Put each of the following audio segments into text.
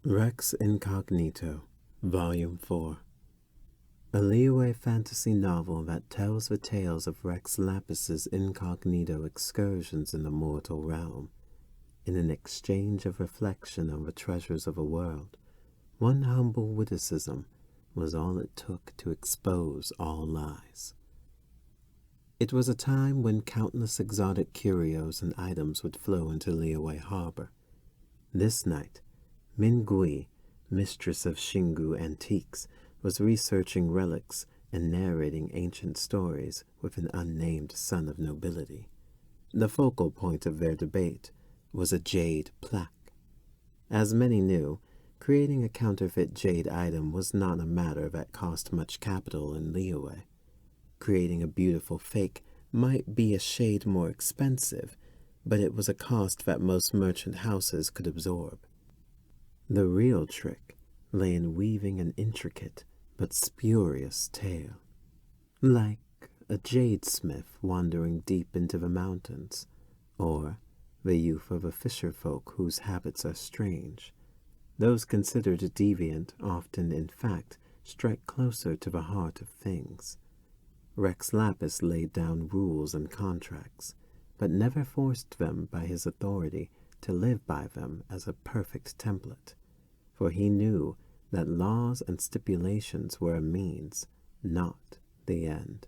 Rex Incognito, Volume 4. A Liyue fantasy novel that tells the tales of Rex Lapis's incognito excursions in the mortal realm. In an exchange of reflection on the treasures of a world, one humble witticism was all it took to expose all lies. It was a time when countless exotic curios and items would flow into Liyue harbor. This night, Mingui, mistress of Xingu antiques, was researching relics and narrating ancient stories with an unnamed son of nobility. The focal point of their debate was a jade plaque. As many knew, creating a counterfeit jade item was not a matter that cost much capital in Liyue. Creating a beautiful fake might be a shade more expensive, but it was a cost that most merchant houses could absorb. The real trick lay in weaving an intricate but spurious tale, like a jade smith wandering deep into the mountains, or the youth of a fisher folk whose habits are strange. Those considered deviant often, in fact, strike closer to the heart of things. Rex Lapis laid down rules and contracts, but never forced them by his authority to live by them as a perfect template, for he knew that laws and stipulations were a means, not the end.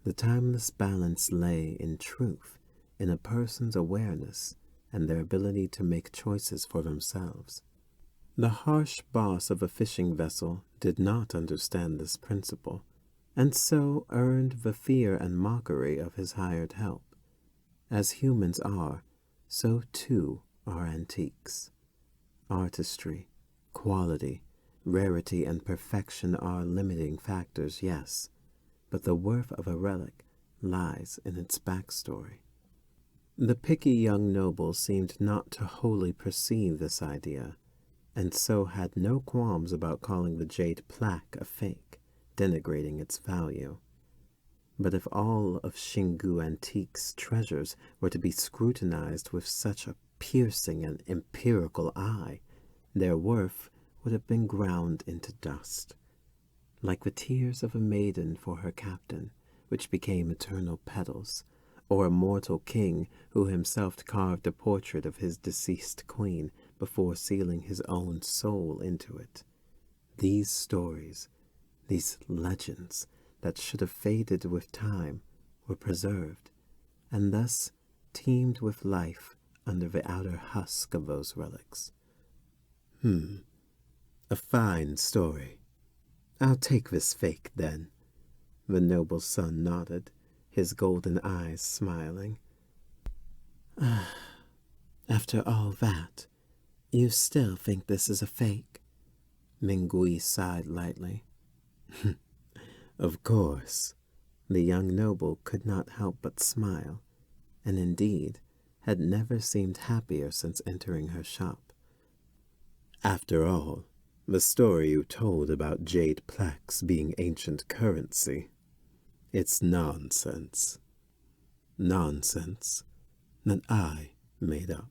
The timeless balance lay, in truth, in a person's awareness and their ability to make choices for themselves. The harsh boss of a fishing vessel did not understand this principle, and so earned the fear and mockery of his hired help. As humans are, so too are antiques. Artistry, quality, rarity, and perfection are limiting factors, yes, but the worth of a relic lies in its backstory. The picky young noble seemed not to wholly perceive this idea, and so had no qualms about calling the jade plaque a fake, denigrating its value. But if all of Xingu Antique's treasures were to be scrutinized with such a piercing and empirical eye, their worth would have been ground into dust, like the tears of a maiden for her captain, which became eternal petals, or a mortal king who himself carved a portrait of his deceased queen before sealing his own soul into it. These stories, these legends that should have faded with time, were preserved, and thus teemed with life under the outer husk of those relics. A fine story. I'll take this fake, then. The noble son nodded, his golden eyes smiling. After all that, you still think this is a fake? Mingui sighed lightly. Of course. The young noble could not help but smile, and indeed had never seemed happier since entering her shop. After all, the story you told about jade plaques being ancient currency, it's nonsense. Nonsense that I made up.